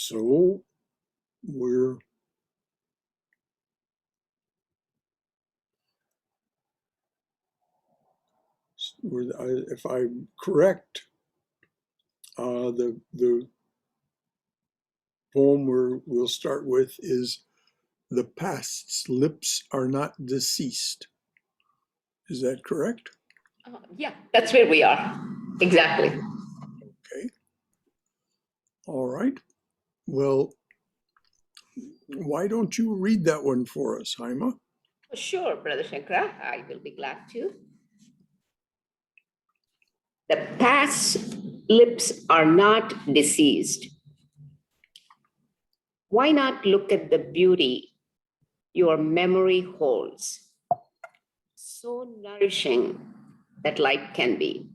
So we're if I'm correct, the poem we'll start with is "The past's lips are not deceased." Is that correct? Yeah, that's where we are. Exactly. Okay. All right. Well, why don't you read that one for us, Haima? Sure, Brother Shankara, I will be glad to. The past's lips are not deceased. Why not look at the beauty your memory holds? So nourishing that light can be.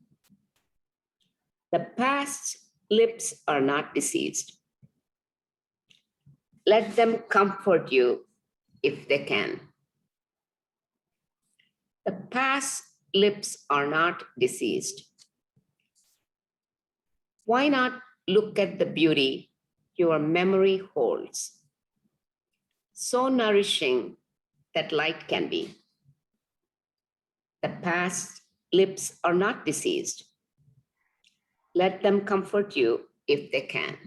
The past's lips are not deceased. Let them comfort you if they can. The past's lips are not deceased. Why not look at the beauty your memory holds? So nourishing that light can be. The past's lips are not deceased. Let them comfort you if they can.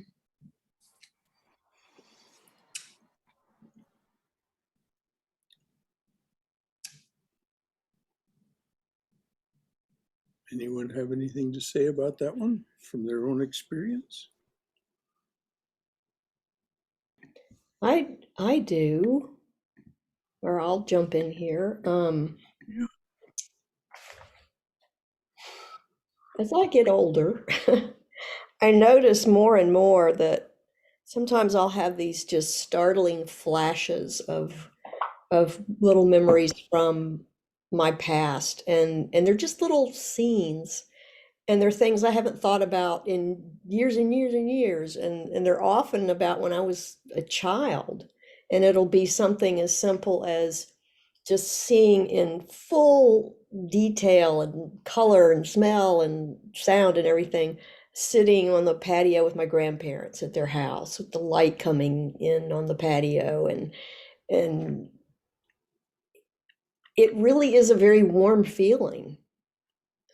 Anyone have anything to say about that one from their own experience? I do, or I'll jump in here. Yeah. As I get older, I notice more and more that sometimes I'll have these just startling flashes of little memories from my past, and they're just little scenes, and they're things I haven't thought about in years and years and years, and they're often about when I was a child, and it'll be something as simple as just seeing in full detail and color and smell and sound and everything, sitting on the patio with my grandparents at their house with the light coming in on the patio, and it really is a very warm feeling.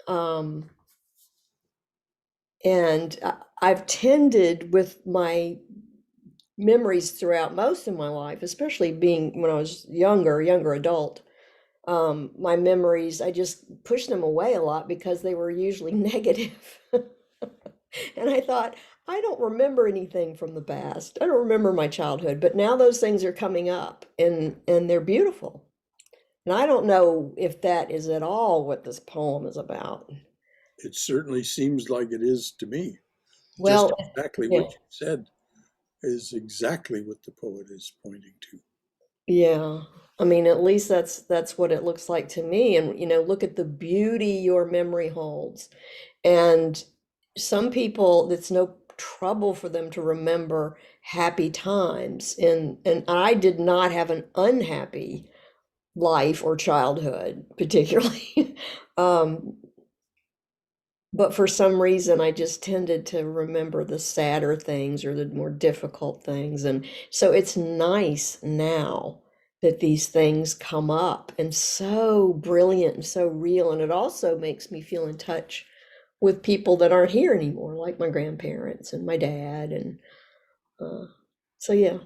Um, and I've tended with my memories throughout most of my life, especially being when I was younger adult. My memories, I just pushed them away a lot because they were usually negative. And I thought, I don't remember anything from the past. I don't remember my childhood, but now those things are coming up and they're beautiful. And I don't know if that is at all what this poem is about. It certainly seems like it is to me. Just Well, exactly yeah, what you said is exactly what the poet is pointing to. yeah. I mean, at least that's what it looks like to me. And look at the beauty your memory holds. And some people, it's no trouble for them to remember happy times. And I did not have an unhappy life or childhood, particularly. um, but for some reason, I just tended to remember the sadder things or the more difficult things. And so it's nice now that these things come up and so brilliant and so real. And it also makes me feel in touch with people that aren't here anymore, like my grandparents and my dad. And so, yeah.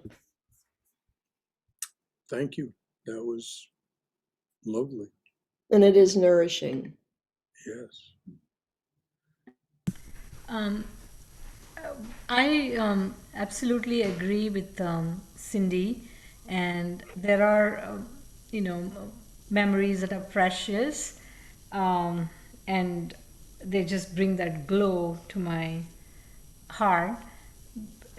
Thank you. That was lovely. And it is nourishing. Yes. Um, I absolutely agree with Cindy, and there are, memories that are precious, and they just bring that glow to my heart.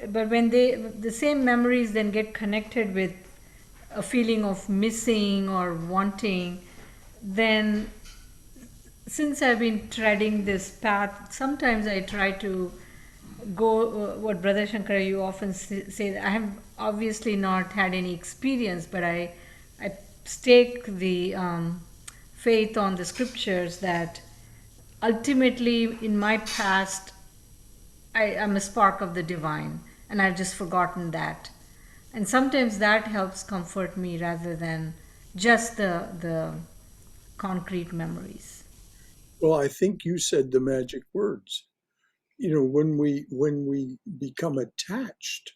But when the same memories then get connected with a feeling of missing or wanting, then since I've been treading this path, sometimes I try to go what Brother Shankara you often say. I have obviously not had any experience, but I stake the faith on the scriptures that ultimately in my past I am a spark of the divine. and I've just forgotten that. And sometimes that helps comfort me rather than just the concrete memories. Well, I think you said the magic words. You know, when we become attached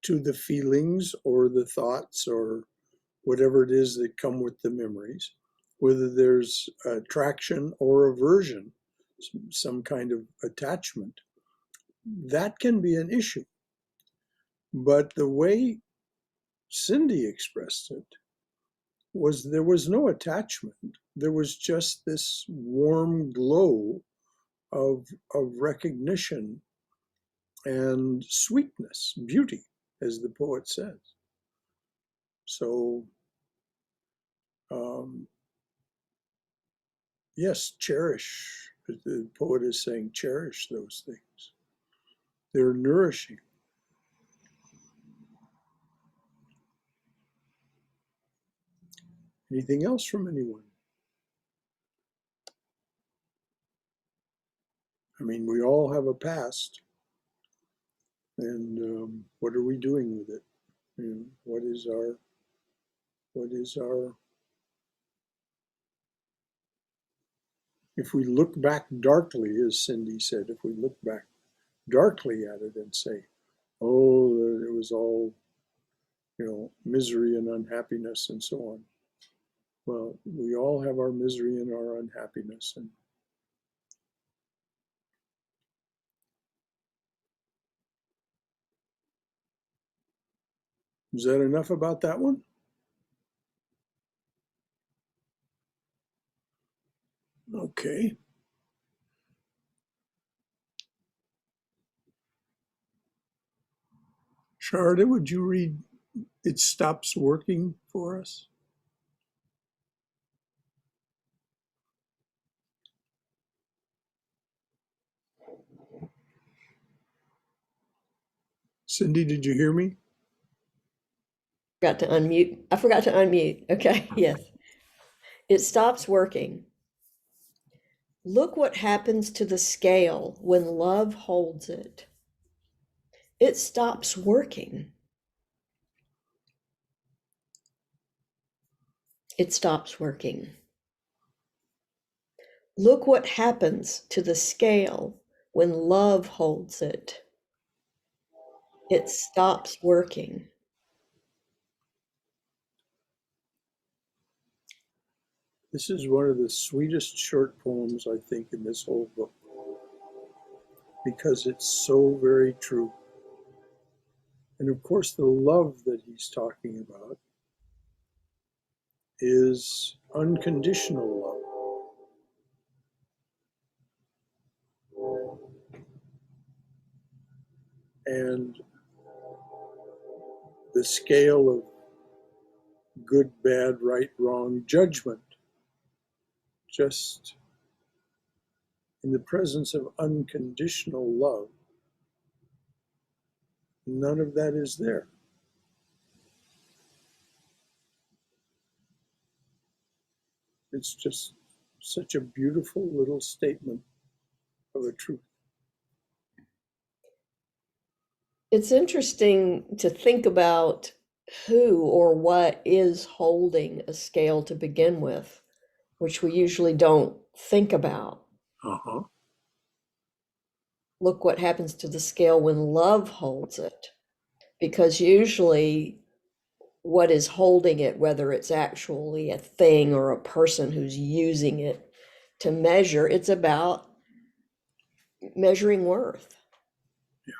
to the feelings or the thoughts or whatever it is that come with the memories, whether there's attraction or aversion, some kind of attachment, that can be an issue. But the way Cindy expressed it was there was no attachment. There was just this warm glow of recognition and sweetness, beauty, as the poet says. So, um, yes, cherish. The poet is saying, cherish those things. They're nourishing. Anything else from anyone? I mean, we all have a past, and what are we doing with it? You know, what is our, if we look back darkly, as Cindy said, if we look back darkly at it and say, oh, it was all, you know, misery and unhappiness and so on. Well, we all have our misery and our unhappiness. And is that enough about that one? Okay. Sharda, would you read It Stops Working for us? Cindy, did you hear me? Forgot to unmute. I forgot to unmute. Okay, yes. It stops working. Look what happens to the scale when love holds it. It stops working. It stops working. Look what happens to the scale when love holds it. It stops working. This is one of the sweetest short poems, I think, in this whole book, because it's so very true. And of course, the love that he's talking about is unconditional love. And the scale of good, bad, right, wrong judgment, just in the presence of unconditional love, none of that is there. It's just such a beautiful little statement of a truth. It's interesting to think about who or what is holding a scale to begin with, which we usually don't think about. Uh-huh. Look what happens to the scale when love holds it. Because usually what is holding it, whether it's actually a thing or a person who's using it to measure, it's about measuring worth. Yeah.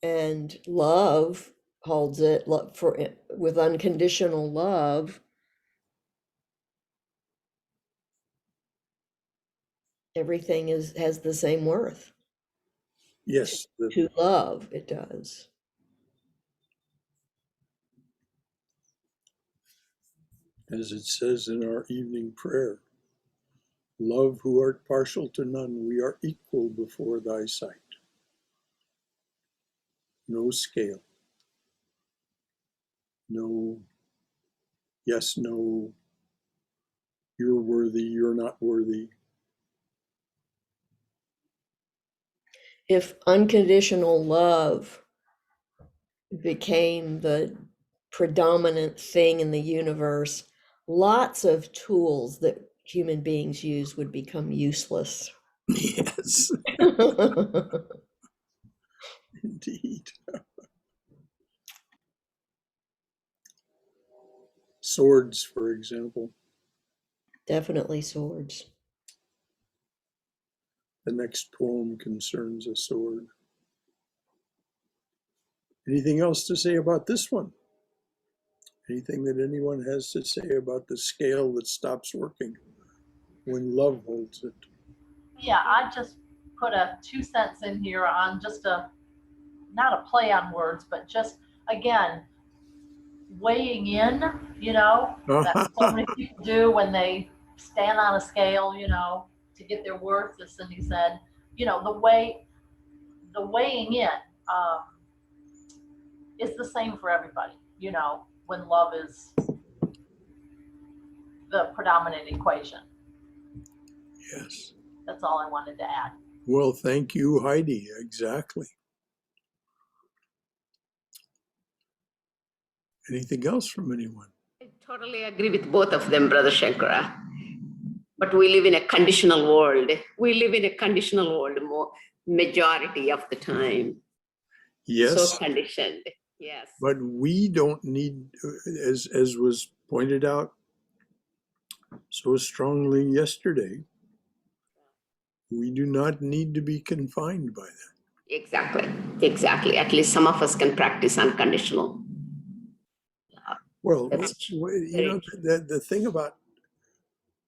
And love holds it with unconditional love. Everything has the same worth. Yes. To love, it does. As it says in our evening prayer, love who art partial to none, we are equal before thy sight. No scale. No yes, no, you're worthy, you're not worthy. If unconditional love became the predominant thing in the universe, lots of tools that human beings use would become useless. Yes, indeed. Swords, for example. Definitely swords. The next poem concerns a sword. Anything else to say about this one? Anything that anyone has to say about the scale that stops working when love holds it? Yeah, I just put a 2 cents in here on just not a play on words, but just again, weighing in, that so many people do when they stand on a scale, to get their worth, as Cindy said, the weighing in is the same for everybody, when love is the predominant equation. Yes. That's all I wanted to add. Well, thank you, Heidi. Exactly. Anything else from anyone? I totally agree with both of them, Brother Shankara. But we live in a conditional world. We live in a conditional world majority of the time. Yes. So conditioned. Yes. But we don't need, as was pointed out so strongly yesterday, we do not need to be confined by that. Exactly. Exactly. At least some of us can practice unconditional. Well, That's the thing about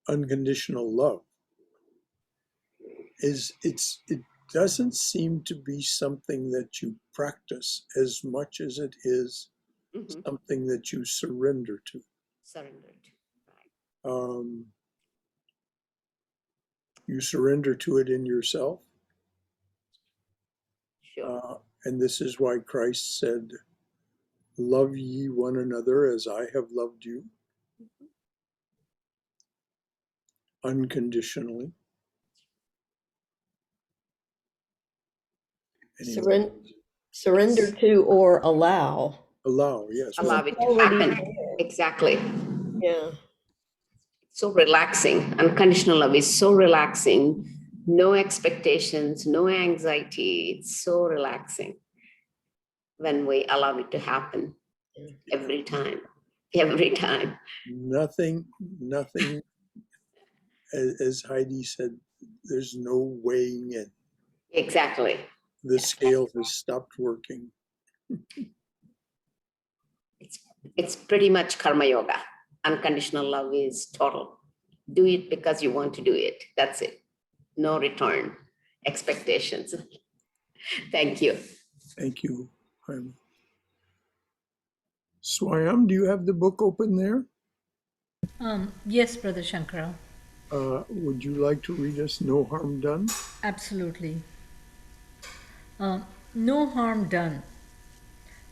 unconditional love is it doesn't seem to be something that you practice as much as it is something that you surrender to. Surrender to. Right. You surrender to it in yourself. Sure. And this is why Christ said, "Love ye one another as I have loved you," unconditionally. Anyway, Surrender to or allow. allow, yes. Allow it to happen. Exactly. Yeah. So relaxing. Unconditional love is so relaxing. No expectations, no anxiety. It's so relaxing when we allow it to happen every time. Every time. Nothing, as Heidi said, there's no weighing in. Exactly. The scale has stopped working. It's pretty much karma yoga. Unconditional love is total. Do it because you want to do it. That's it. No return expectations. Thank you. Thank you, Jaime. Swayam, do you have the book open there? Yes, Brother Shankara. Would you like to read us No Harm Done? Absolutely. No harm done.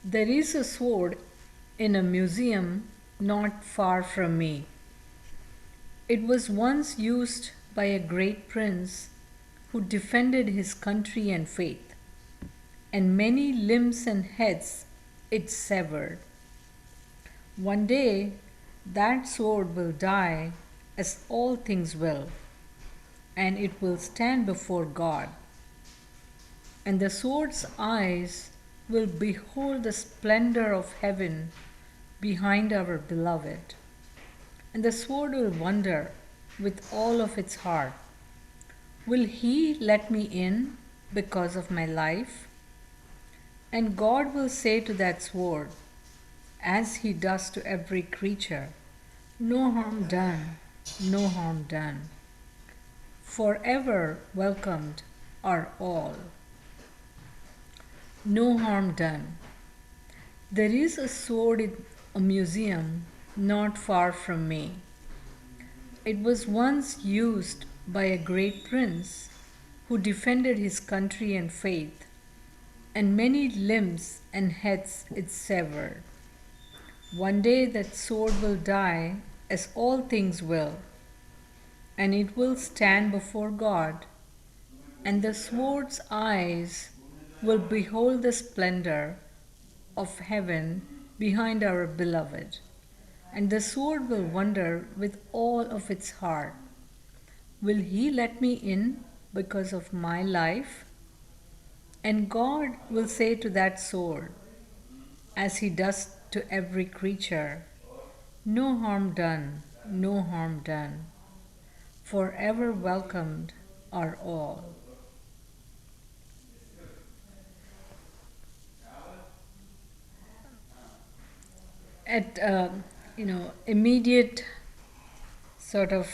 There is a sword in a museum not far from me. It was once used by a great prince who defended his country and faith, and many limbs and heads it severed. One day that sword will die, as all things will, and it will stand before God. And the sword's eyes will behold the splendor of heaven behind our beloved. And the sword will wonder with all of its heart, will he let me in because of my life? And God will say to that sword, as he does to every creature, no harm done, no harm done. Forever welcomed are all. No harm done. There is a sword in a museum not far from me. It was once used by a great prince who defended his country and faith, and many limbs and heads it severed. One day that sword will die, as all things will, and it will stand before God, and the sword's eyes will behold the splendor of heaven behind our beloved, and the sword will wonder with all of its heart, will he let me in because of my life? And God will say to that sword, as he does to every creature, no harm done, no harm done, forever welcomed are all. At immediate sort of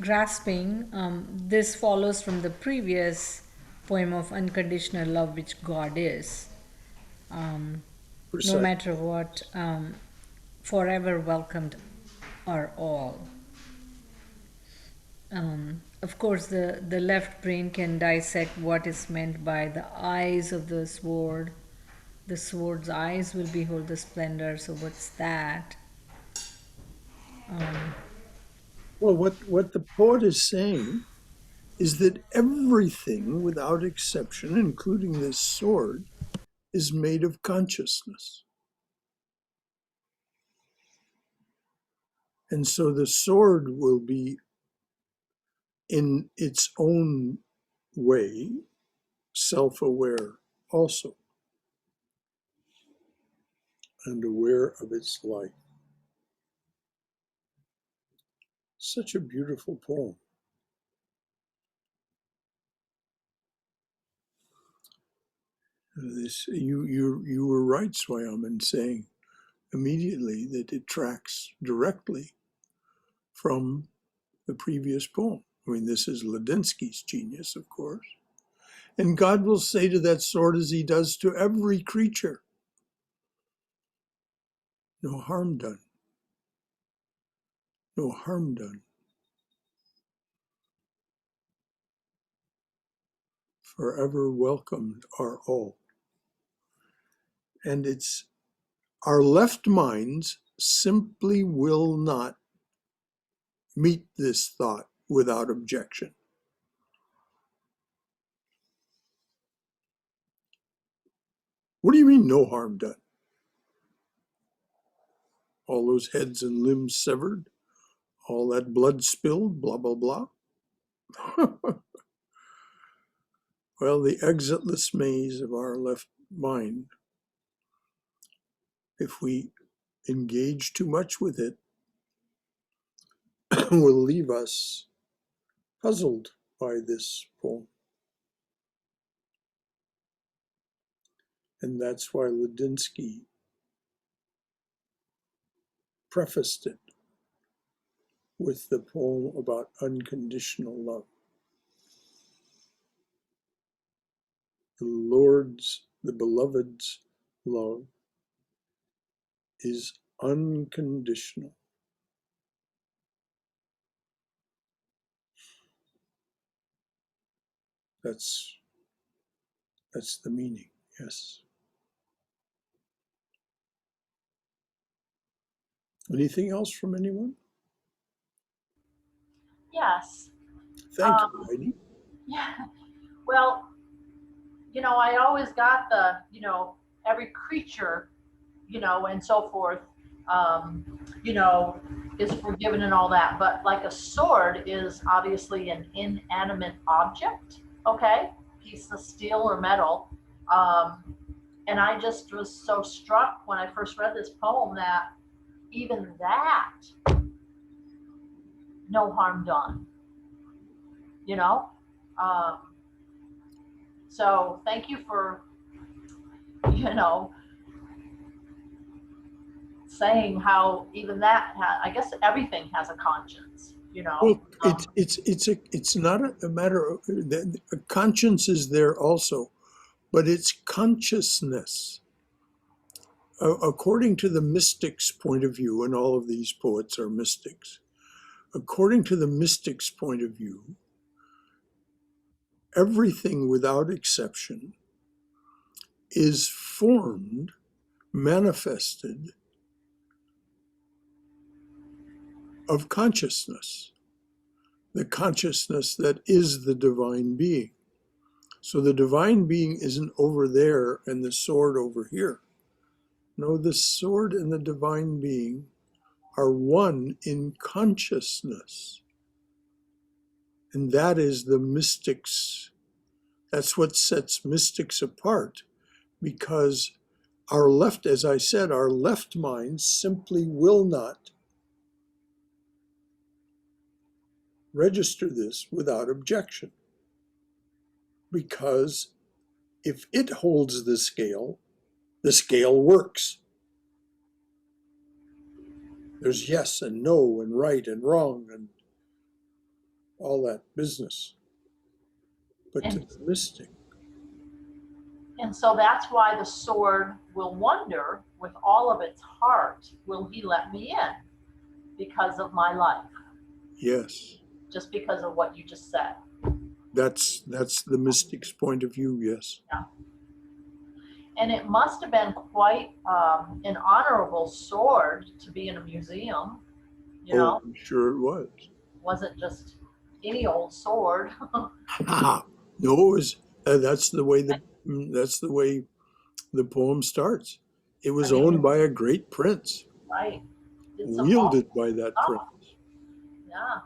grasping, this follows from the previous poem of unconditional love, which God is. No Precise. matter what, forever welcomed are all. Of course, the left brain can dissect what is meant by the eyes of the sword. The sword's eyes will behold the splendor. So, what's that? Well, what the poet is saying is that everything without exception, including this sword, is made of consciousness. And so the sword will be, in its own way, self-aware also, and aware of its life. Such a beautiful poem. You were right, Swayam, in saying immediately that it tracks directly from the previous poem. I mean, this is Ladinsky's genius, of course. And God will say to that sword, as he does to every creature, no harm done, no harm done. Forever welcomed are all. And it's our left minds simply will not meet this thought without objection. What do you mean, no harm done? All those heads and limbs severed, all that blood spilled, blah, blah, blah. Well, the exitless maze of our left mind, if we engage too much with it, will leave us puzzled by this poem. And that's why Ladinsky prefaced it with the poem about unconditional love. The Lord's, the beloved's love is unconditional. That's the meaning, yes. Anything else from anyone? Yes. Thank you, Heidi. Yeah. Well, I always got the, every creature, and so forth, is forgiven and all that. But like a sword is obviously an inanimate object, okay? Piece of steel or metal. And I just was so struck when I first read this poem that even that, no harm done, you know? So thank you for, saying how even that, I guess everything has a conscience, Well, it's not a matter of conscience is there also, but it's consciousness. According to the mystic's point of view, and all of these poets are mystics, according to the mystic's point of view, everything without exception is formed, manifested of consciousness, the consciousness that is the divine being. So the divine being isn't over there and the sword over here. No, the sword and the divine being are one in consciousness. And that is the mystics. That's what sets mystics apart, because our left, as I said, our left mind simply will not register this without objection. Because if it holds the scale works. There's yes and no and right and wrong and all that business. But to the mystic, And so that's why the sword will wonder with all of its heart, will he let me in because of my life? yes, Just because of what you just said. that's the mystic's point of view, yes. Yeah. And it must have been quite an honorable sword to be in a museum. You know, I'm sure it was. Wasn't just any old sword. No, it was. That's the way the poem starts. It was owned by a great prince, Right. wielded by that prince. Yeah.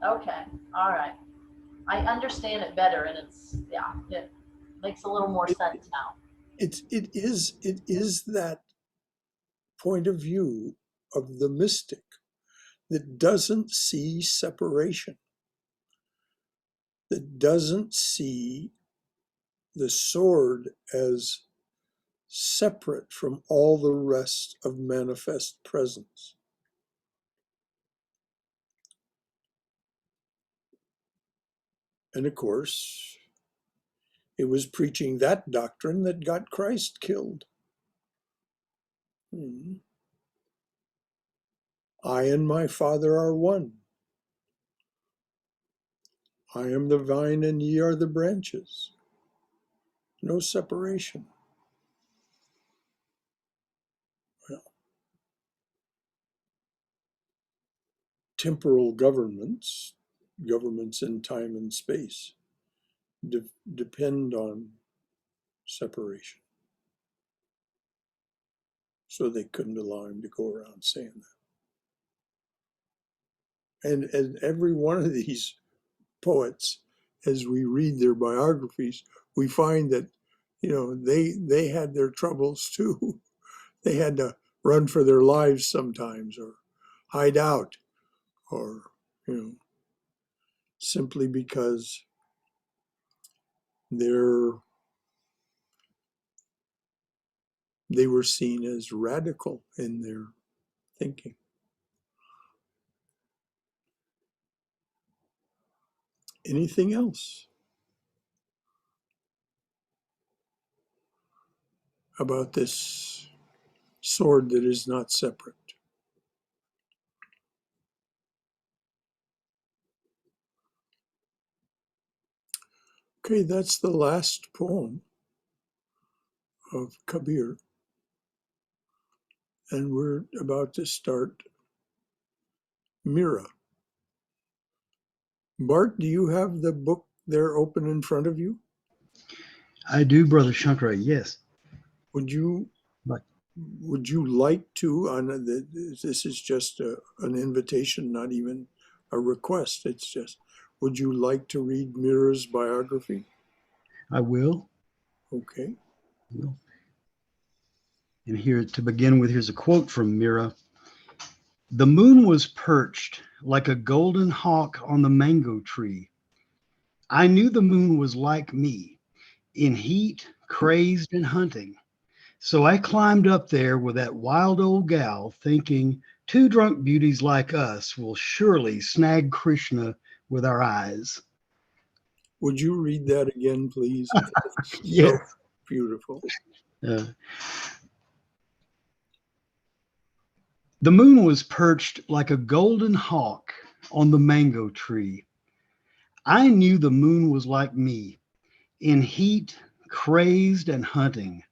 Okay. All right. I understand it better, and it makes a little more sense now. It is that point of view of the mystic that doesn't see separation, that doesn't see the sword as separate from all the rest of manifest presence. And of course, it was preaching that doctrine that got Christ killed. I and my Father are one. I am the vine and ye are the branches. No separation. Well, temporal governments in time and space, depend on separation. So they couldn't allow him to go around saying that. And every one of these poets, as we read their biographies, we find that, they had their troubles too. They had to run for their lives sometimes, or hide out, or, simply because they were seen as radical in their thinking. Anything else about this sword that is not separate? Okay, that's the last poem of Kabir. And we're about to start Mira. Bart, do you have the book there open in front of you? I do, Brother Shankara, yes. Would you like to, this is just an invitation, not even a request, it's just, would you like to read Mira's biography? I will. Okay. I will. And here, to begin with, here's a quote from Mira. The moon was perched like a golden hawk on the mango tree. I knew the moon was like me, in heat, crazed and hunting. So I climbed up there with that wild old gal, thinking 2 drunk beauties like us will surely snag Krishna with our eyes. Would you read that again, please? Yes. So beautiful. The moon was perched like a golden hawk on the mango tree. I knew the moon was like me, in heat, crazed and hunting.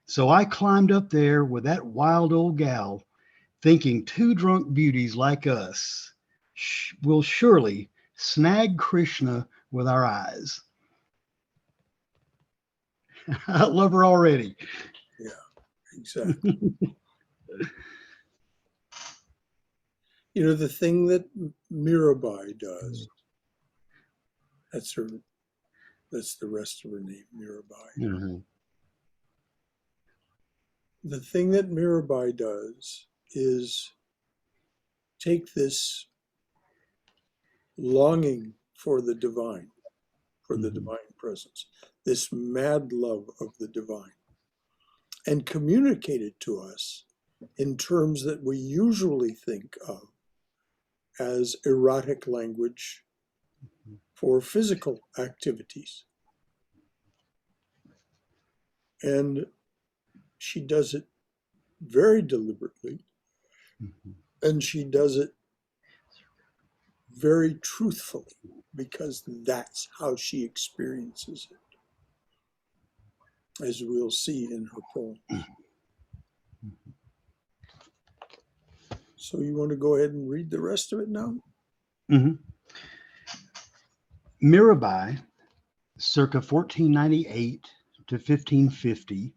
So I climbed up there with that wild old gal, thinking 2 drunk beauties like us will surely snag Krishna with our eyes. I love her already. Yeah, exactly. You know, the thing that Mirabai does, that's the rest of her name, Mirabai. Mhm. The thing that Mirabai does is take this longing for the divine, for the divine presence, this mad love of the divine, and communicate it to us in terms that we usually think of as erotic language for physical activities. And she does it very deliberately, and she does it very truthfully because that's how she experiences it, as we'll see in her poem. So you want to go ahead and read the rest of it now? Mhm. Mirabai, circa 1498 to 1550,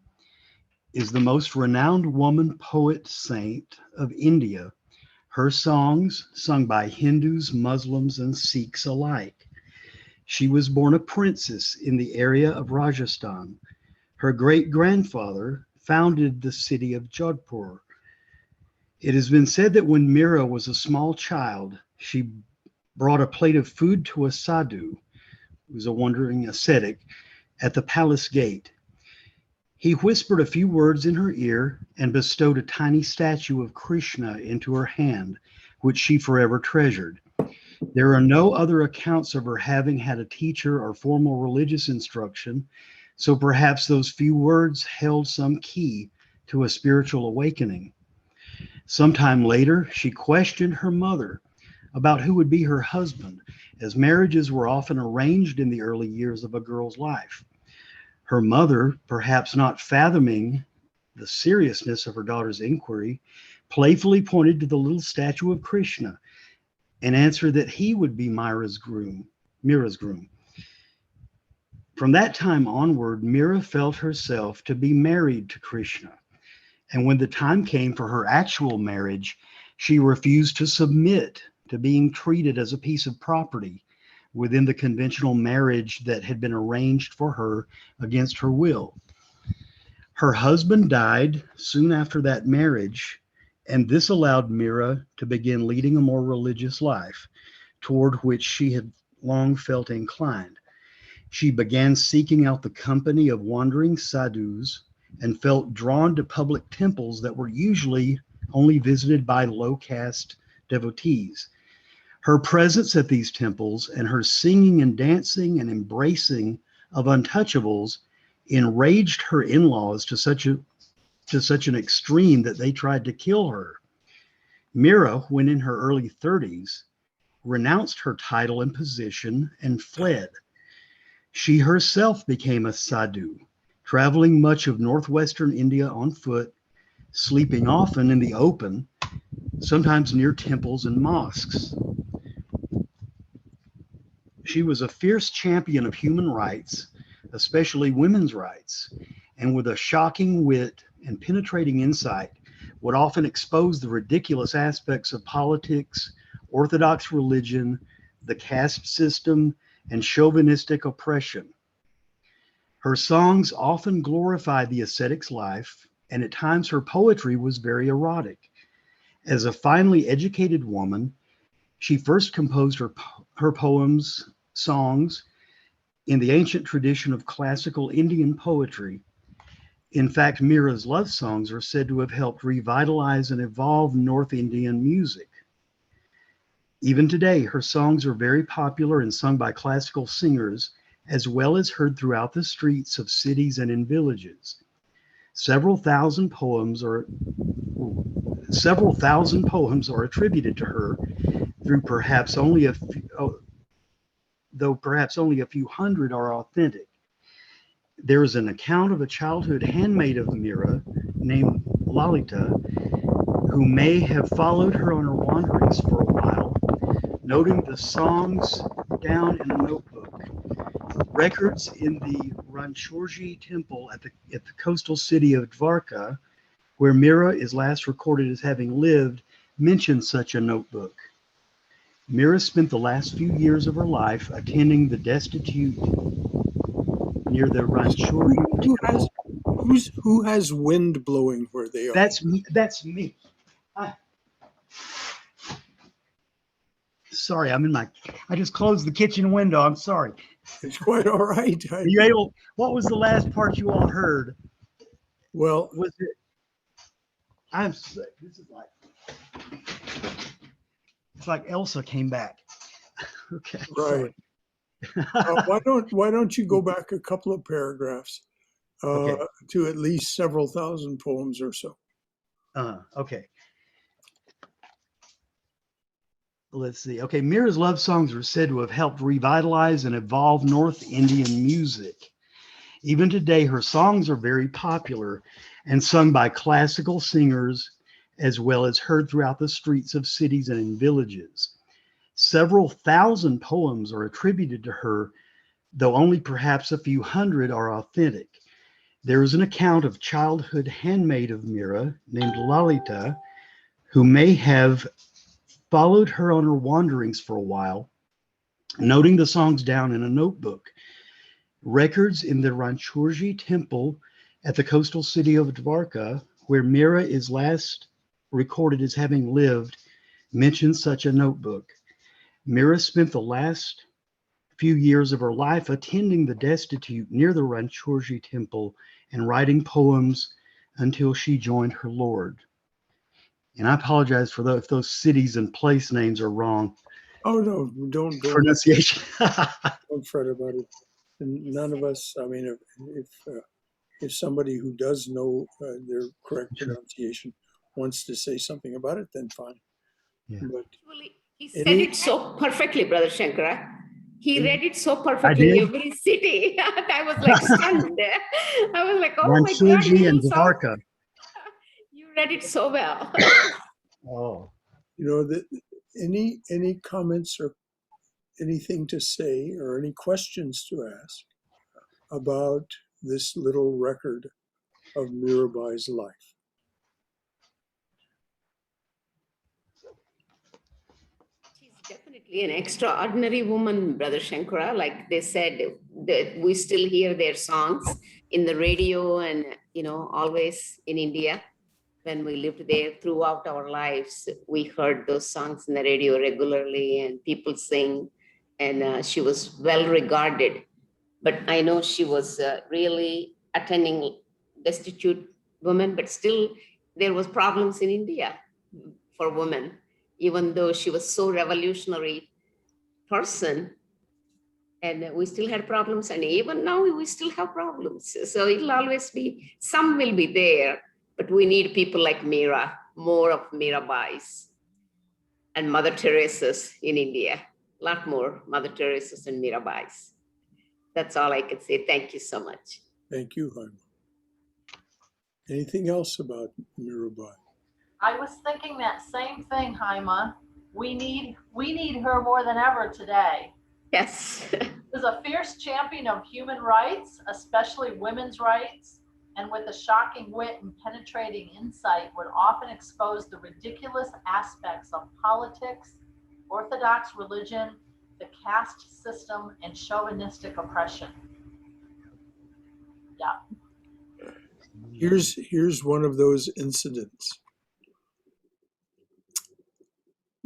is the most renowned woman poet saint of India. Her songs, sung by Hindus, Muslims, and Sikhs alike. She was born a princess in the area of Rajasthan. Her great-grandfather founded the city of Jodhpur. It has been said that when Mira was a small child, she brought a plate of food to a sadhu, who was a wandering ascetic, at the palace gate. He whispered a few words in her ear and bestowed a tiny statue of Krishna into her hand, which she forever treasured. There are no other accounts of her having had a teacher or formal religious instruction, so perhaps those few words held some key to a spiritual awakening. Sometime later, she questioned her mother about who would be her husband, as marriages were often arranged in the early years of a girl's life. Her mother, perhaps not fathoming the seriousness of her daughter's inquiry, playfully pointed to the little statue of Krishna and answered that he would be Mira's groom. From that time onward, Mira felt herself to be married to Krishna. And when the time came for her actual marriage, she refused to submit to being treated as a piece of property within the conventional marriage that had been arranged for her against her will. Her husband died soon after that marriage, and this allowed Mira to begin leading a more religious life, toward which she had long felt inclined. She began seeking out the company of wandering sadhus and felt drawn to public temples that were usually only visited by low-caste devotees. Her presence at these temples and her singing and dancing and embracing of untouchables enraged her in-laws to such an extreme that they tried to kill her. Mira, when in her early 30s, renounced her title and position and fled. She herself became a sadhu, traveling much of northwestern India on foot, sleeping often in the open, sometimes near temples and mosques. She was a fierce champion of human rights, especially women's rights, and with a shocking wit and penetrating insight, would often expose the ridiculous aspects of politics, orthodox religion, the caste system, and chauvinistic oppression. Her songs often glorified the ascetic's life, and at times her poetry was very erotic. As a finely educated woman, she first composed her poems, songs, in the ancient tradition of classical Indian poetry. In fact, Mira's love songs are said to have helped revitalize and evolve North Indian music. Even today, her songs are very popular and sung by classical singers, as well as heard throughout the streets of cities and in villages. Several thousand poems are attributed to her, though perhaps only a few hundred are authentic. There is an account of a childhood handmaid of Mira named Lalita, who may have followed her on her wanderings for a while, noting the songs down in a notebook. Records in the Ranchorji temple at the coastal city of Dvarka, where Mira is last recorded as having lived, mentions such a notebook. Mira spent the last few years of her life attending the destitute near the Ranchorji temple. Who has wind blowing where they are? That's me. That's me. Sorry, I just closed the kitchen window. I'm sorry. It's quite all right. Are you able? What was the last part you all heard? Well, Was it? I'm sick. This is like, it's like Elsa came back. Okay. right. Why don't you go back a couple of paragraphs Okay. to at least several thousand poems or so? Okay. Let's see. Okay, Mira's love songs are said to have helped revitalize and evolve North Indian music. Even today, her songs are very popular and sung by classical singers, as well as heard throughout the streets of cities and in villages. Several thousand poems are attributed to her, though only perhaps a few hundred are authentic. There is an account of childhood handmaid of Mira named Lalita, who may have followed her on her wanderings for a while, noting the songs down in a notebook. Records in the Ranchorji temple at the coastal city of Dvarka, where Mira is last recorded as having lived, mention such a notebook. Mira spent the last few years of her life attending the destitute near the Ranchorji temple and writing poems until she joined her Lord. And I apologize for if those cities and place names are wrong. Oh no, don't Pronunciation. don't fret about it. And none of us. I mean, if somebody who does know their correct Sure. pronunciation wants to say something about it, then fine. Yeah. But Actually, he said it so perfectly, Brother Shankara. He read it so perfectly did? in every city. I was like stunned. I was like, oh my God, Ranchorji and you Dvarka. read it so well. Oh. any comments or anything to say or any questions to ask about this little record of Mirabai's life? She's definitely an extraordinary woman, Brother Shankara. Like they said, that we still hear their songs in the radio and, always in India. When we lived there throughout our lives, we heard those songs in the radio regularly and people sing. And she was well regarded. But I know she was really attending destitute women, but still there was problems in India for women, even though she was so revolutionary person. And we still had problems, and even now we still have problems. So it'll always be, some will be there, but we need people like Mira, more of Mirabais and Mother Teresa's in India, a lot more Mother Teresa's and Mirabais. That's all I can say. Thank you so much. Thank you, Jaime. Anything else about Mirabai? I was thinking that same thing, Haima. We need her more than ever today. Yes. She was a fierce champion of human rights, especially women's rights, and with a shocking wit and penetrating insight would often expose the ridiculous aspects of politics, Orthodox religion, the caste system, and chauvinistic oppression. Yeah. Here's one of those incidents.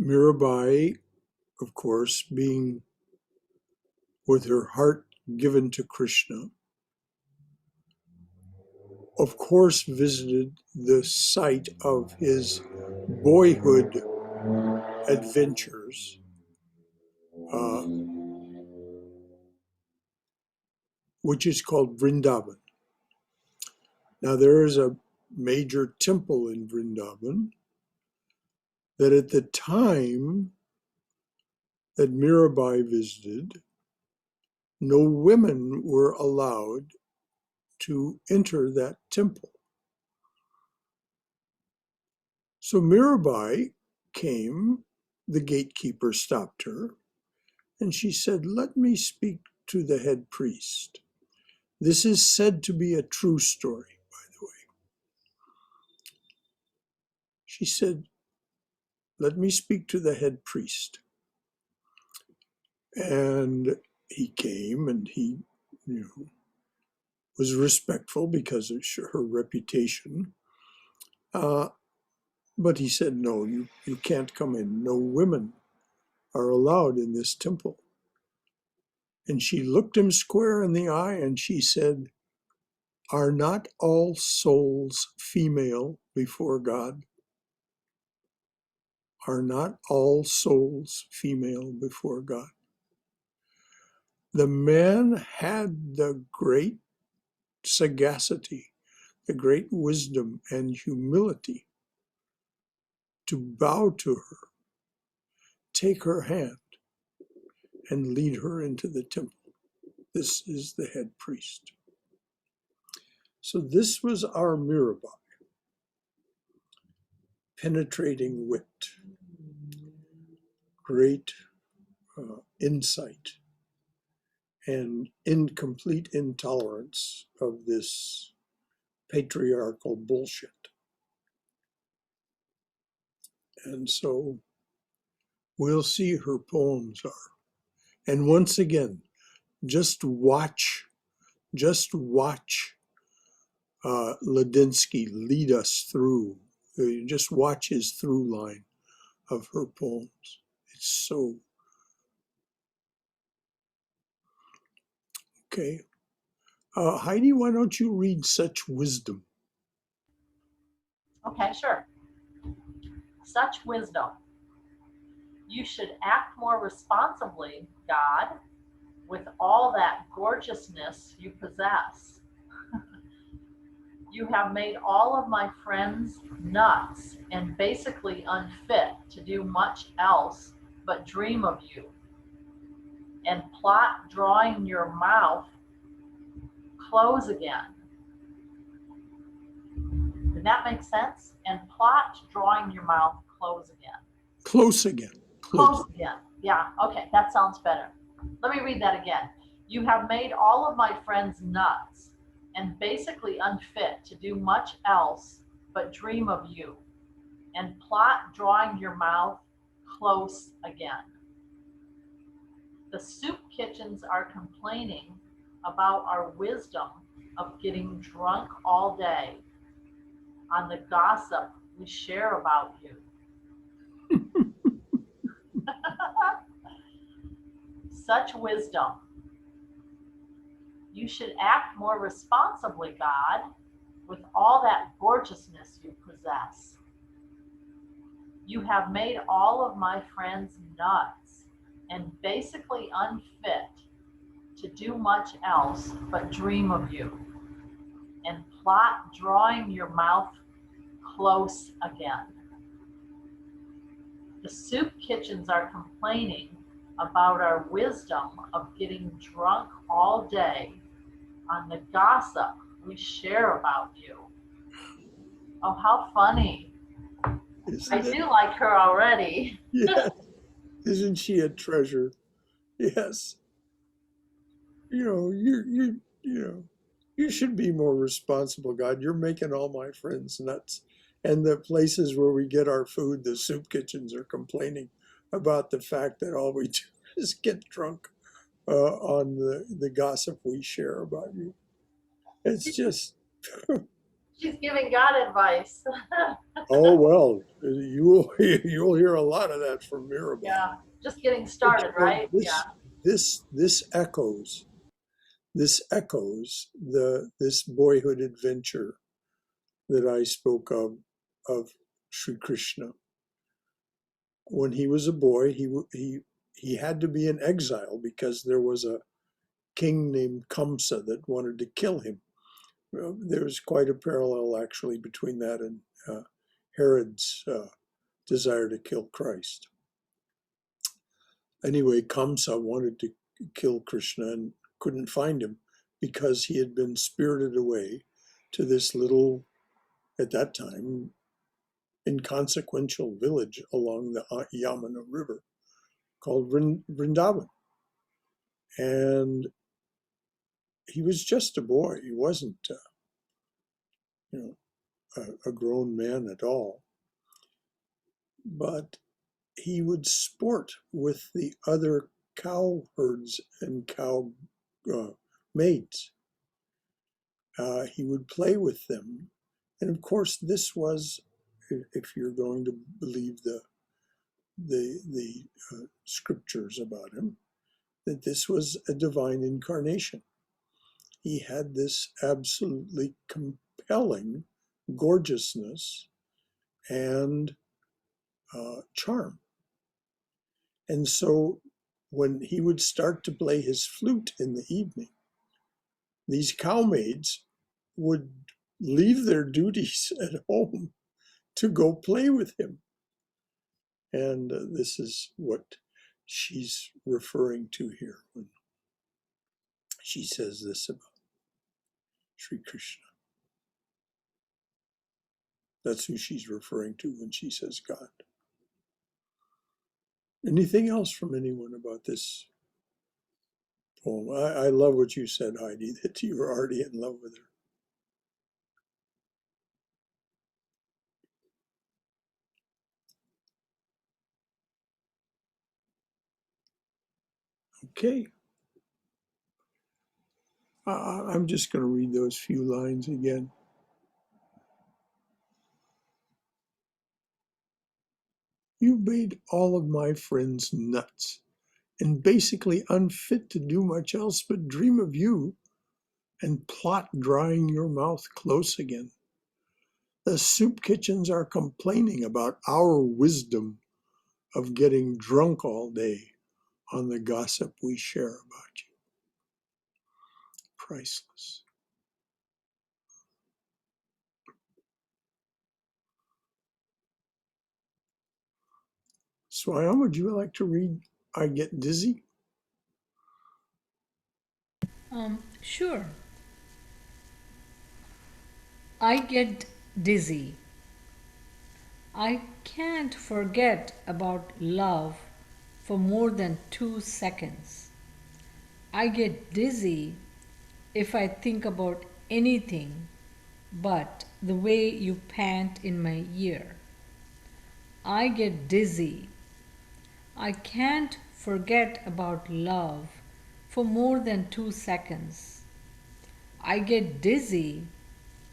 Mirabai, of course, being with her heart given to Krishna, of course visited the site of his boyhood adventures, which is called Vrindavan. Now, there is a major temple in Vrindavan that at the time that Mirabai visited, no women were allowed to enter that temple. So Mirabai came, the gatekeeper stopped her, and she said, "Let me speak to the head priest." This is said to be a true story, by the way. She said, let me speak to the head priest. And he came and he, was respectful because of her reputation. But he said, no, you can't come in. No women are allowed in this temple. And she looked him square in the eye and she said, are not all souls female before God? Are not all souls female before God? The man had the great sagacity, the great wisdom and humility to bow to her, take her hand, and lead her into the temple. This is the head priest. So this was our Mirabai. Penetrating wit, great insight, and incomplete intolerance of this patriarchal bullshit. And so we'll see her poems are. And once again, just watch Ladinsky lead us through. Just watch his through line of her poems. It's so okay. Heidi, why don't you read Such Wisdom? Okay, sure. Such wisdom. You should act more responsibly, God, with all that gorgeousness you possess. You have made all of my friends nuts and basically unfit to do much else but dream of you and plot drawing your mouth close again. Did that make sense? And plot drawing your mouth close again. Close again. Close again. Yeah, okay, that sounds better. Let me read that again. You have made all of my friends nuts and basically unfit to do much else but dream of you and plot drawing your mouth close again. The soup kitchens are complaining about our wisdom of getting drunk all day on the gossip we share about you. Such wisdom. You should act more responsibly, God, with all that gorgeousness you possess. You have made all of my friends nuts and basically unfit to do much else but dream of you and plot drawing your mouth close again. The soup kitchens are complaining about our wisdom of getting drunk all day on the gossip we share about you. Oh, how funny. I do like her already. Yes. Isn't she a treasure? Yes. You should be more responsible, God. You're making all my friends nuts. And the places where we get our food, the soup kitchens, are complaining about the fact that all we do is get drunk on the gossip we share about you. It's just... She's giving God advice. Oh, well, you'll hear a lot of that from Mirabai. Yeah, just getting started, right? This echoes this boyhood adventure that I spoke of Sri Krishna. When he was a boy, he had to be in exile because there was a king named Kamsa that wanted to kill him. There's quite a parallel actually between that and Herod's desire to kill Christ. Anyway, Kamsa wanted to kill Krishna and couldn't find him because he had been spirited away to this little, at that time, inconsequential village along the Yamuna River called Vrindavan. And he was just a boy. He wasn't, you know, a grown man at all. But he would sport with the other cow herds and cow maids. He would play with them. And of course, this was, if you're going to believe the scriptures about him, that this was a divine incarnation. He had this absolutely compelling gorgeousness and charm. And so when he would start to play his flute in the evening, these cow maids would leave their duties at home to go play with him. And this is what she's referring to here when she says this about Sri Krishna. That's who she's referring to when she says God. Anything else from anyone about this poem? I love what you said, Heidi, that you were already in love with her. Okay. I'm just going to read those few lines again. You made all of my friends nuts and basically unfit to do much else but dream of you and plot drying your mouth close again. The soup kitchens are complaining about our wisdom of getting drunk all day on the gossip we share about you. Priceless. Swayam, would you like to read I Get Dizzy? Sure. I get dizzy. I can't forget about love for more than 2 seconds. I get dizzy if I think about anything but the way you pant in my ear. I get dizzy. I can't forget about love for more than 2 seconds. I get dizzy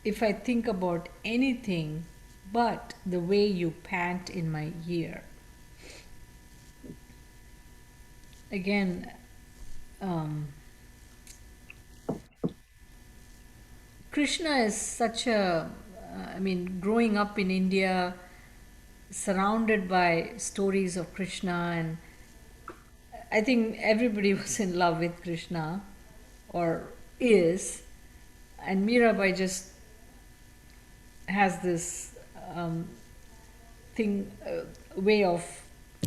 if I think about anything but the way you pant in my ear. Again, Krishna is such a, growing up in India, surrounded by stories of Krishna, and I think everybody was in love with Krishna, or is, and Mirabai just has this way of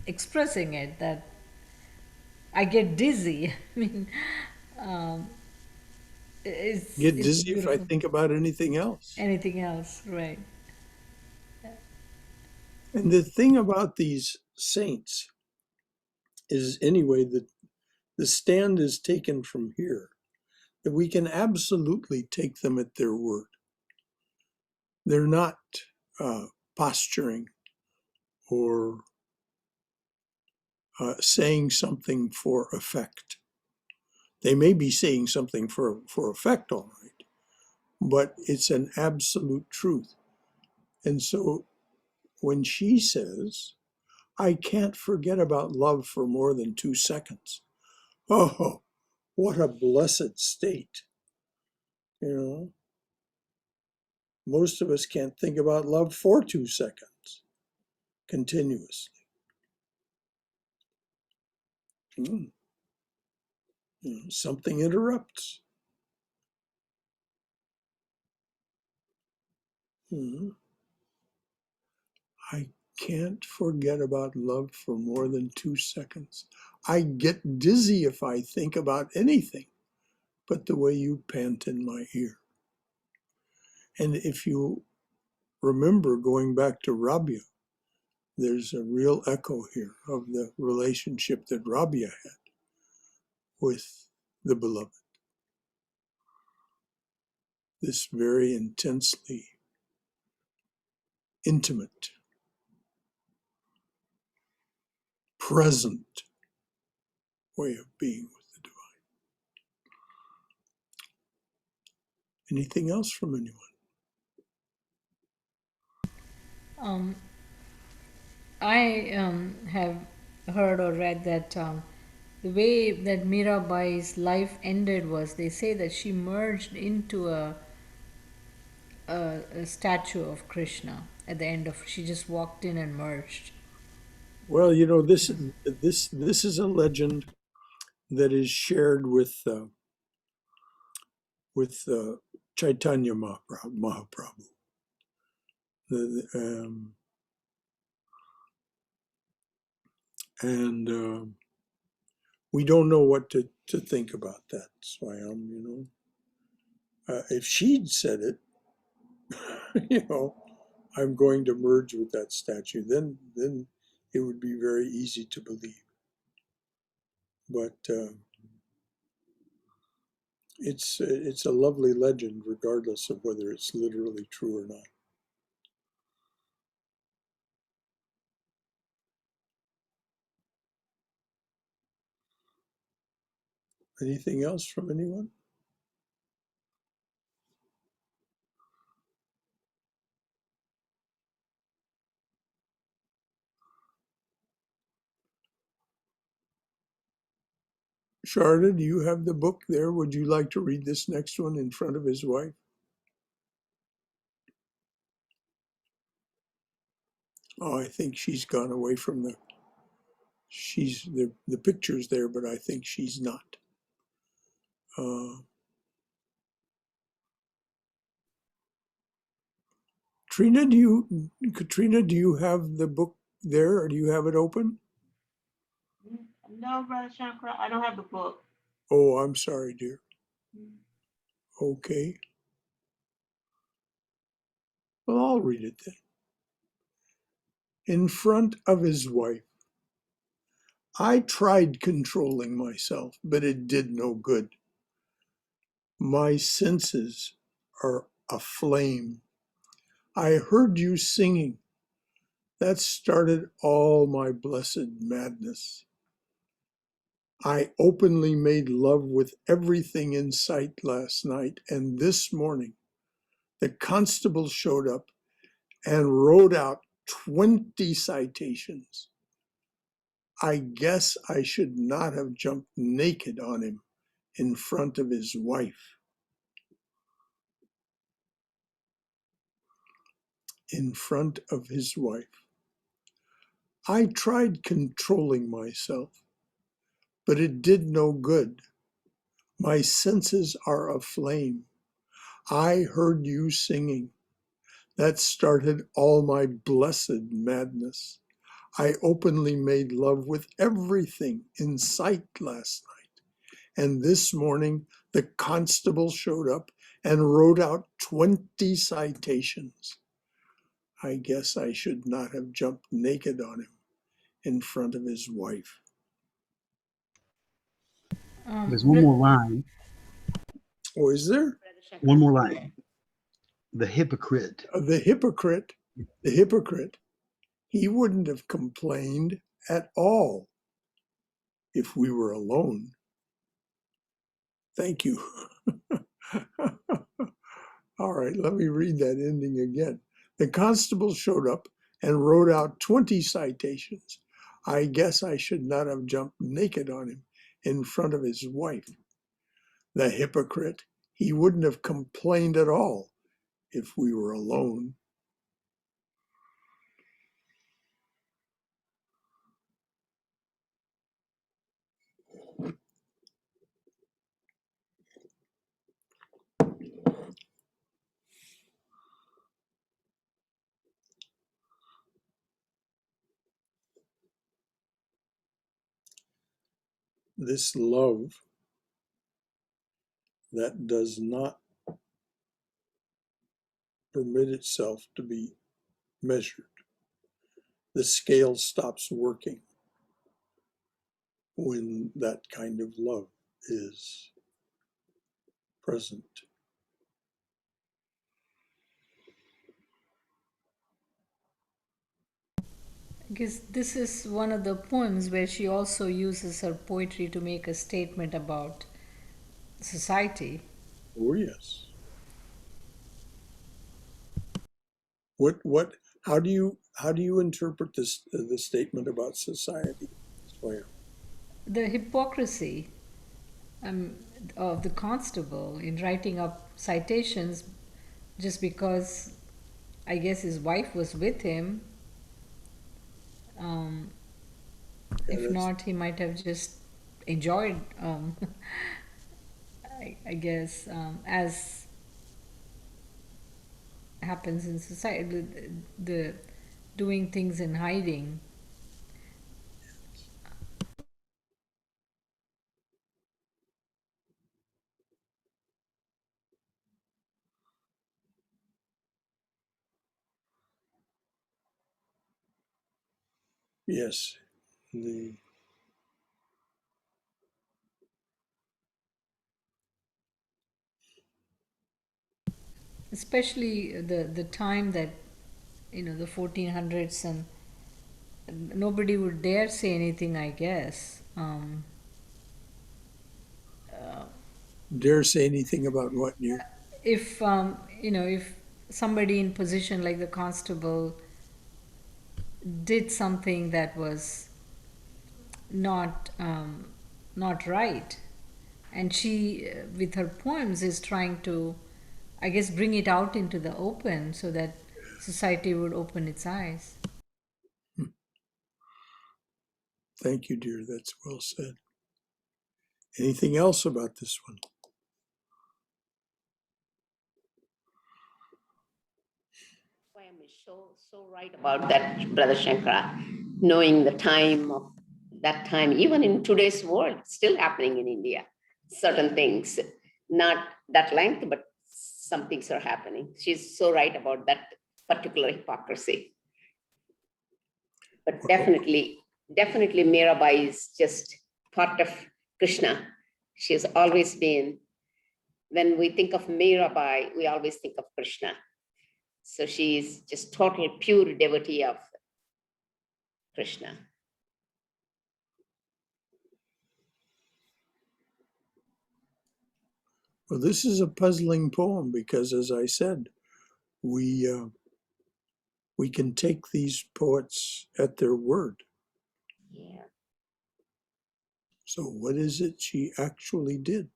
expressing it that I get dizzy. Um, Get it's dizzy if I beautiful. think about anything else. Anything else, right? And the thing about these saints is, anyway, that the stand is taken from here, that we can absolutely take them at their word. They're not posturing or saying something for effect. They may be saying something for effect, all right, but it's an absolute truth. And so when she says, I can't forget about love for more than 2 seconds, oh, what a blessed state. You know, most of us can't think about love for 2 seconds continuously. You know, something interrupts. I can't forget about love for more than 2 seconds. I get dizzy if I think about anything but the way you pant in my ear. And if you remember going back to Rabia, there's a real echo here of the relationship that Rabia had with the beloved. this very intensely intimate, present way of being with the divine. Anything else from anyone? Um, I have heard or read that the way that Mirabai's life ended was they say that she merged into a statue of Krishna at the end of. She just walked in and merged. Well, you know, this is a legend that is shared with Chaitanya Mahaprabhu. The, and we don't know what to think about that, Swayam, you know. If she'd said it, you know, I'm going to merge with that statue, then it would be very easy to believe. But it's a lovely legend, regardless of whether it's literally true or not. Anything else from anyone? Sharda, do you have the book there? Would you like to read this next one in front of his wife? Oh, I think she's gone away from the picture's there, but I think she's not. Katrina, do you have the book there, or do you have it open? No, Brother Shankar, I don't have the book. Oh, I'm sorry, dear. Okay. Well, I'll read it then. In front of his wife. I tried controlling myself, but it did no good. My senses are aflame. I heard you singing. That started all my blessed madness. I openly made love with everything in sight last night, and this morning the constable showed up and wrote out 20 citations. I guess I should not have jumped naked on him in front of his wife. In front of his wife. I tried controlling myself, but it did no good. My senses are aflame. I heard you singing. That started all my blessed madness. I openly made love with everything in sight last night. And this morning, the constable showed up and wrote out 20 citations. I guess I should not have jumped naked on him in front of his wife. There's one more line. Oh, is there? One more line. The hypocrite. The hypocrite, he wouldn't have complained at all if we were alone. Thank you. All right, let me read that ending again. The constable showed up and wrote out 20 citations. I guess I should not have jumped naked on him in front of his wife. The hypocrite, he wouldn't have complained at all if we were alone. This love that does not permit itself to be measured. The scale stops working when that kind of love is present. Because this is one of the poems where she also uses her poetry to make a statement about society. Oh yes. What how do you interpret this the statement about society? Swam? The hypocrisy um, of the constable in writing up citations just because I guess his wife was with him. Um, Yeah, if that's not, he might have just enjoyed, I guess, as happens in society, the doing things in hiding. yes. The Especially the time that, the 1400s, and nobody would dare say anything, I guess. dare say anything about what you If if somebody in position like the constable did something that was not not right, and she with her poems is trying to, I guess, bring it out into the open so that society would open its eyes. thank you, dear. That's well said. Anything else about this one? Swam is so right about that, Brother Shankara. Knowing the time of that time, even in today's world, still happening in India. Certain things, not that length, but some things are happening. She's so right about that particular hypocrisy. But Well, definitely, Mirabai is just part of Krishna. She has always been. When we think of Mirabai, we always think of Krishna. So she is just total pure devotee of Krishna. well, this is a puzzling poem because, as I said, we we can take these poets at their word. Yeah. So, what is it she actually did?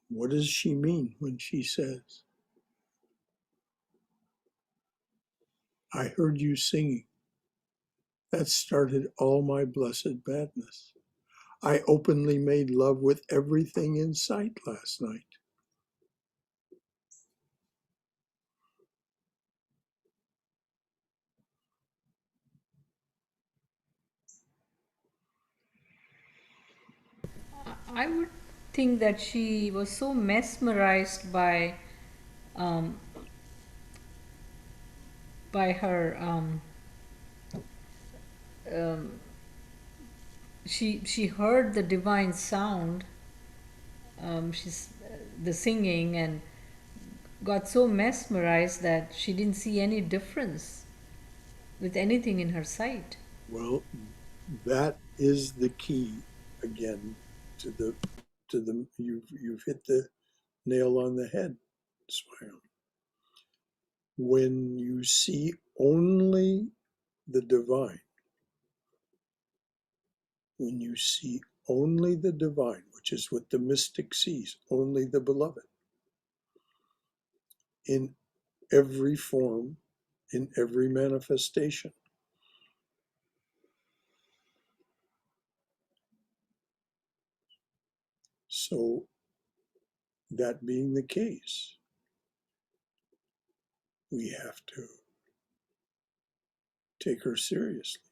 What does she mean when she says, I heard you singing? That started all my blessed madness. I openly made love with everything in sight last night. I would think that she was so mesmerized um, by her um, she heard the divine sound, she's the singing, and got so mesmerized that she didn't see any difference with anything in her sight. Well, that is the key again to the you've hit the nail on the head, Swam. When you see only the divine, when you see only the divine, which is what the mystic sees, only the beloved, in every form, in every manifestation. So, that being the case, we have to take her seriously.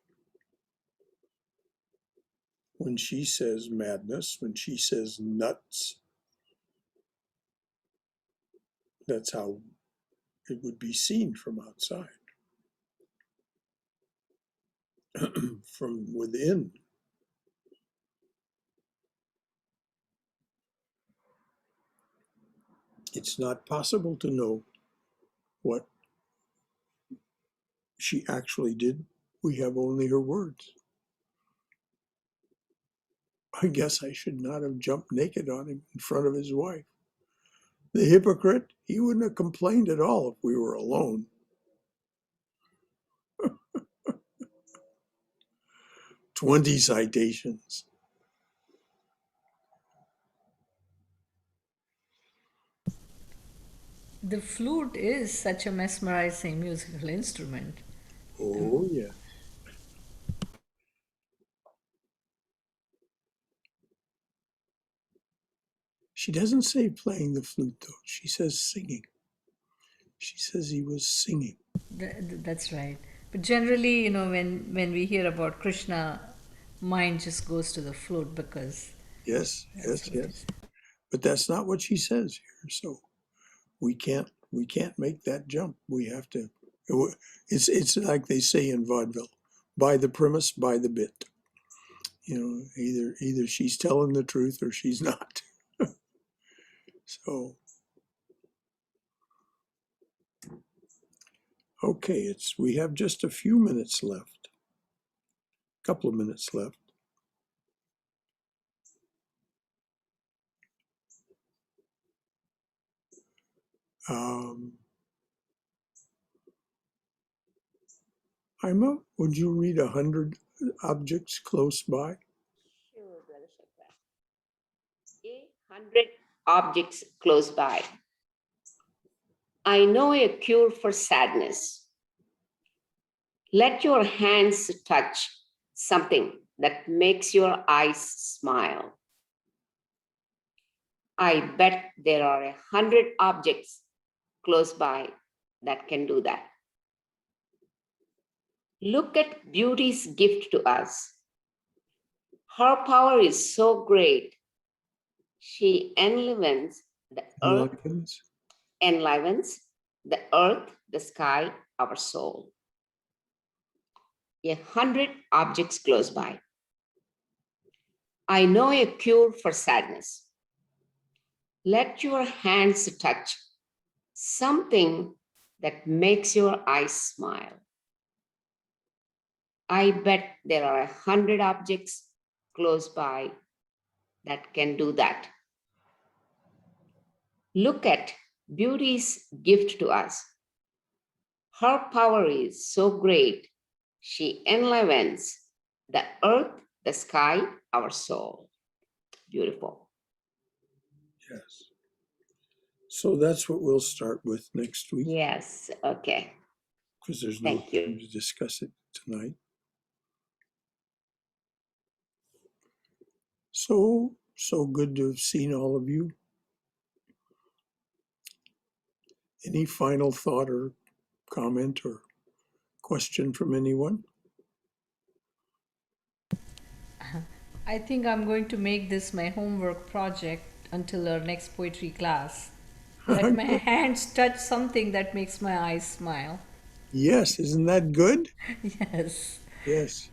When she says madness, when she says nuts, that's how it would be seen from outside. From within, it's not possible to know what She actually did. We have only her words. I guess I should not have jumped naked on him in front of his wife. The hypocrite, he wouldn't have complained at all if we were alone. 20 citations. The flute is such a mesmerizing musical instrument. Oh, yeah. She doesn't say playing the flute, though. She says singing. She says he was singing. That's right. But generally, when we hear about Krishna, mind just goes to the flute because Yes, that's yes, what it yes. But that's not what she says here. So we can't make that jump. We have to. It's like they say in vaudeville: buy the premise, buy the bit. Either she's telling the truth or she's not. So okay, we have just a few minutes left. Couple of minutes left. Um, Ima, would you read 100 objects close by? Sure, Brother Shakra. 100 objects close by. I know a cure for sadness. Let your hands touch something that makes your eyes smile. I bet there are 100 objects close by that can do that. Look at beauty's gift to us. Her power is so great. She enlivens the earth, enlivens the earth, the sky, our soul. 100 objects close by. I know a cure for sadness. Let your hands touch something that makes your eyes smile. I bet there are 100 objects close by that can do that. Look at beauty's gift to us. Her power is so great. She enlivens the earth, the sky, our soul. Beautiful. Yes. So that's what we'll start with next week. Yes, okay. Because there's no Thank you. time to discuss it tonight. So good to have seen all of you. Any final thought or comment or question from anyone? I think I'm going to make this my homework project until our next poetry class. Let my hands touch something that makes my eyes smile. Yes, isn't that good? Yes. Yes.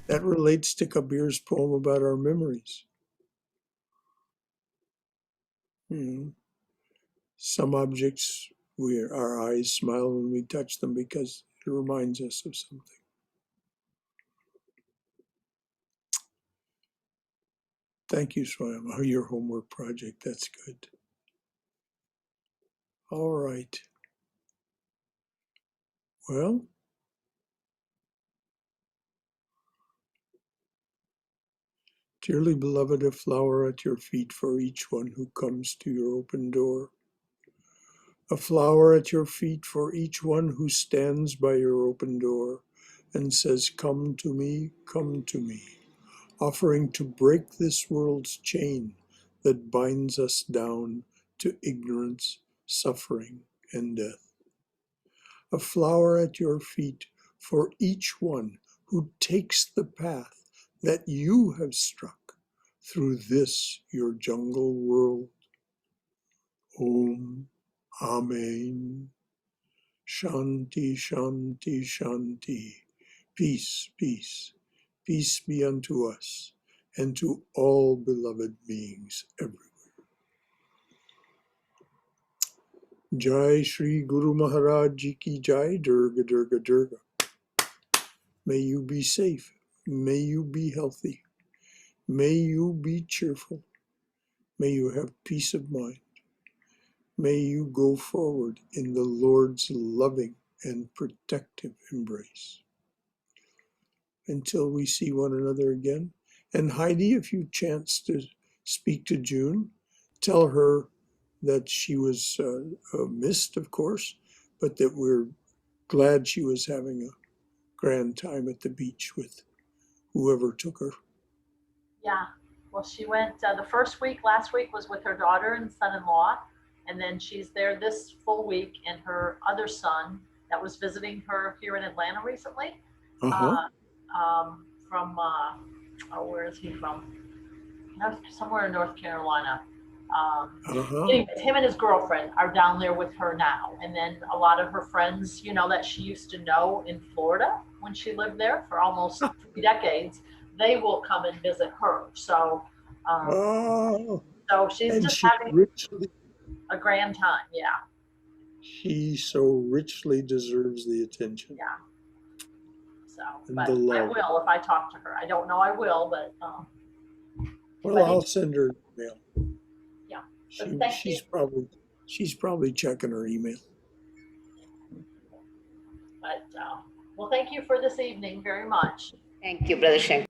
That relates to Kabir's poem about our memories. Some objects, our eyes smile when we touch them because it reminds us of something. Thank you, Swayam. Your homework project, that's good. All right. Well, dearly beloved, a flower at your feet for each one who comes to your open door. A flower at your feet for each one who stands by your open door and says, come to me, offering to break this world's chain that binds us down to ignorance, suffering, and death. A flower at your feet for each one who takes the path that you have struck through this your jungle world. Om, Amen. Shanti, Shanti, Shanti. Peace, peace. Peace be unto us and to all beloved beings everywhere. Jai Shri Guru Maharaj Ji ki Jai, Durga Durga Durga. May you be safe. May you be healthy. May you be cheerful. May you have peace of mind. May you go forward in the Lord's loving and protective embrace. Until we see one another again. And Heidi, if you chance to speak to June, tell her that she was missed, of course, but that we're glad she was having a grand time at the beach with whoever took her. Yeah. Well, she went the first week, last week was with her daughter and son-in-law. And then she's there this full week, and her other son that was visiting her here in Atlanta recently, from, where is he from? Somewhere in North Carolina. Anyways, him and his girlfriend are down there with her now. And then a lot of her friends, that she used to know in Florida when she lived there for almost 3 decades, they will come and visit her. So, so she's just having a grand time. Yeah. She so richly deserves the attention. Yeah. So, and but the love. I will if I talk to her. I don't know I will, but. Well, I'll send her an email. Yeah. She's probably checking her email. But well, thank you for this evening very much. Thank you, Brother Shankar.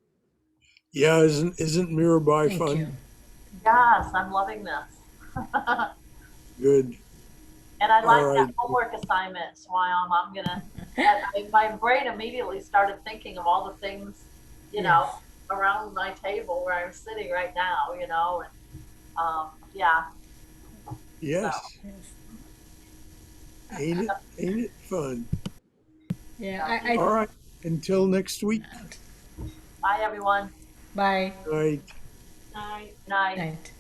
Yeah, isn't Mirabai Thank fun? you. Yes, I'm loving this. Good. And I like that homework assignment, Swayam. I'm gonna. My brain immediately started thinking of all the things, around my table where I'm sitting right now. And yeah. Yes. So. Ain't it fun? Yeah. All right. Until next week. Bye, everyone. Bye. Night. Night. Night. Night.